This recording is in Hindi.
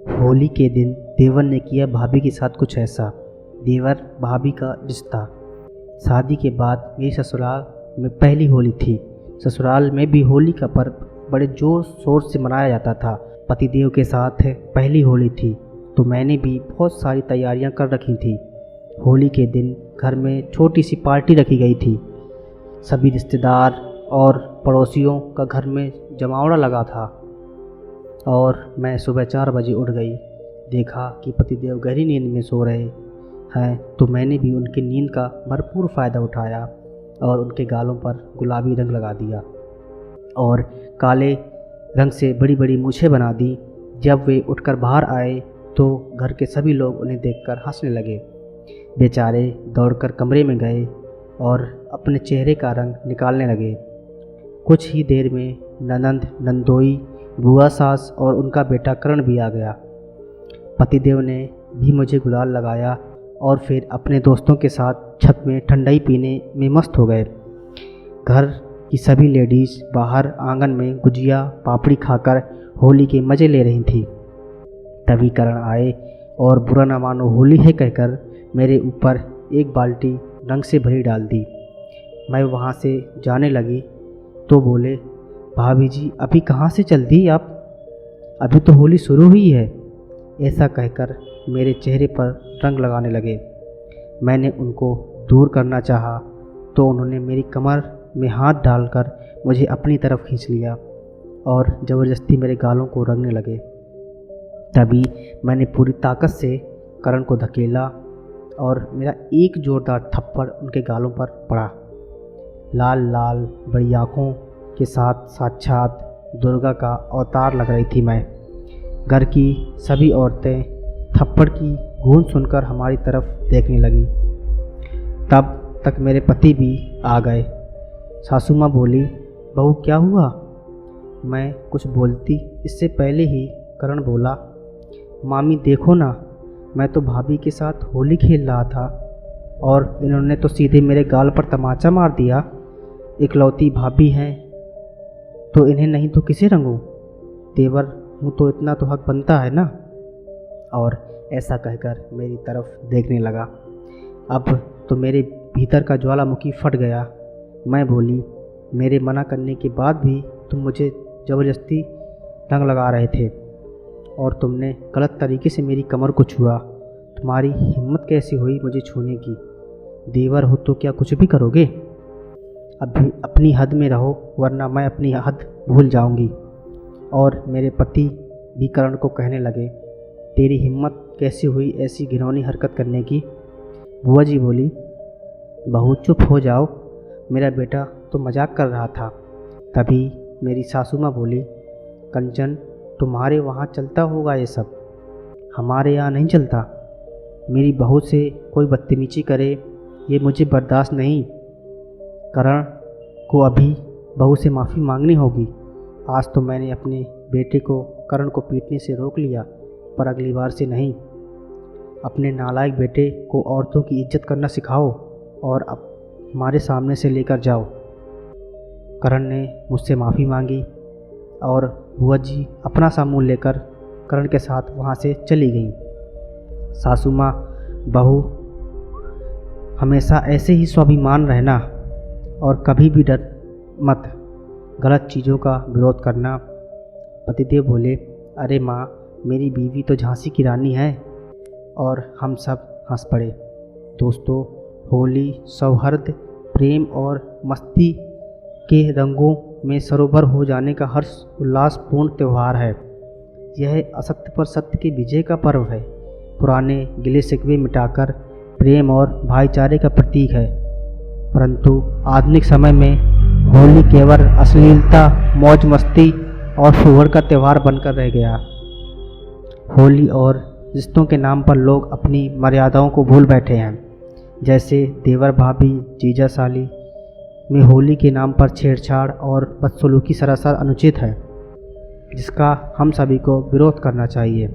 होली के दिन देवर ने किया भाभी के साथ कुछ ऐसा। देवर भाभी का रिश्ता। शादी के बाद मेरी ससुराल में पहली होली थी। ससुराल में भी होली का पर्व बड़े जोर शोर से मनाया जाता था। पतिदेव के साथ पहली होली थी तो मैंने भी बहुत सारी तैयारियां कर रखी थी। होली के दिन घर में छोटी सी पार्टी रखी गई थी। सभी रिश्तेदार और पड़ोसियों का घर में जमावड़ा लगा था और मैं सुबह 4 बजे उठ गई। देखा कि पतिदेव गहरी नींद में सो रहे हैं तो मैंने भी उनकी नींद का भरपूर फ़ायदा उठाया और उनके गालों पर गुलाबी रंग लगा दिया और काले रंग से बड़ी बड़ी मूछें बना दी। जब वे उठकर बाहर आए तो घर के सभी लोग उन्हें देखकर हंसने लगे। बेचारे दौड़कर कमरे में गए और अपने चेहरे का रंग निकालने लगे। कुछ ही देर में ननंद, नंदोई, बुआ सास और उनका बेटा करण भी आ गया। पतिदेव ने भी मुझे गुलाल लगाया और फिर अपने दोस्तों के साथ छत में ठंडाई पीने में मस्त हो गए। घर की सभी लेडीज़ बाहर आंगन में गुजिया पापड़ी खाकर होली के मज़े ले रही थी। तभी करण आए और बुरा न मानो होली है कहकर मेरे ऊपर एक बाल्टी रंग से भरी डाल दी। मैं वहाँ से जाने लगी तो बोले, भाभी जी अभी कहाँ से चल दी आप? अभी तो होली शुरू हुई है। ऐसा कहकर मेरे चेहरे पर रंग लगाने लगे। मैंने उनको दूर करना चाहा तो उन्होंने मेरी कमर में हाथ डालकर मुझे अपनी तरफ खींच लिया और ज़बरदस्ती मेरे गालों को रंगने लगे। तभी मैंने पूरी ताकत से करण को धकेला और मेरा एक जोरदार थप्पड़ उनके गालों पर पड़ा। लाल लाल बड़ी आँखों के साथ साक्षात दुर्गा का अवतार लग रही थी मैं। घर की सभी औरतें थप्पड़ की गूंज सुनकर हमारी तरफ देखने लगी। तब तक मेरे पति भी आ गए। सासू माँ बोली, बहू क्या हुआ? मैं कुछ बोलती इससे पहले ही करण बोला, मामी देखो ना, मैं तो भाभी के साथ होली खेल रहा था और इन्होंने तो सीधे मेरे गाल पर तमाचा मार दिया। इकलौती भाभी हैं तो इन्हें नहीं तो किसे रंगूं? देवर हूँ तो इतना तो हक बनता है ना। और ऐसा कहकर मेरी तरफ देखने लगा। अब तो मेरे भीतर का ज्वालामुखी फट गया। मैं बोली, मेरे मना करने के बाद भी तुम मुझे ज़बरदस्ती रंग लगा रहे थे और तुमने गलत तरीके से मेरी कमर को छुआ। तुम्हारी हिम्मत कैसी हुई मुझे छूने की? देवर हो तो क्या कुछ भी करोगे? अभी अपनी हद में रहो वरना मैं अपनी हद भूल जाऊंगी। और मेरे पति भी करण को कहने लगे, तेरी हिम्मत कैसी हुई ऐसी घिनौनी हरकत करने की? बुआ जी बोली, बहू चुप हो जाओ, मेरा बेटा तो मजाक कर रहा था। तभी मेरी सासू माँ बोली, कंचन तुम्हारे वहाँ चलता होगा ये सब, हमारे यहाँ नहीं चलता। मेरी बहू से कोई बदतमीजी करे ये मुझे बर्दाश्त नहीं। करण को अभी बहू से माफ़ी मांगनी होगी। आज तो मैंने अपने बेटे को करण को पीटने से रोक लिया पर अगली बार से नहीं। अपने नालायक बेटे को औरतों की इज्जत करना सिखाओ और अब हमारे सामने से लेकर जाओ। करण ने मुझसे माफ़ी मांगी और बुआ जी अपना सा मुँह लेकर करण के साथ वहाँ से चली गईं। सासू माँ, बहू हमेशा ऐसे ही स्वाभिमान रहना और कभी भी डर मत गलत चीज़ों का विरोध करना। पतिदेव बोले, अरे माँ, मेरी बीवी तो झांसी की रानी है। और हम सब हंस पड़े। दोस्तों, होली सौहार्द, प्रेम और मस्ती के रंगों में सरोवर हो जाने का हर्ष उल्लासपूर्ण त्यौहार है। यह असत्य पर सत्य की विजय का पर्व है। पुराने गिले शिकवे मिटाकर प्रेम और भाईचारे का प्रतीक है। परंतु आधुनिक समय में होली केवल अश्लीलता, मौज मस्ती और फुहड़ का त्यौहार बनकर रह गया। होली और रिश्तों के नाम पर लोग अपनी मर्यादाओं को भूल बैठे हैं। जैसे देवर भाभी, जीजा साली में होली के नाम पर छेड़छाड़ और बदसलूकी सरासर अनुचित है, जिसका हम सभी को विरोध करना चाहिए।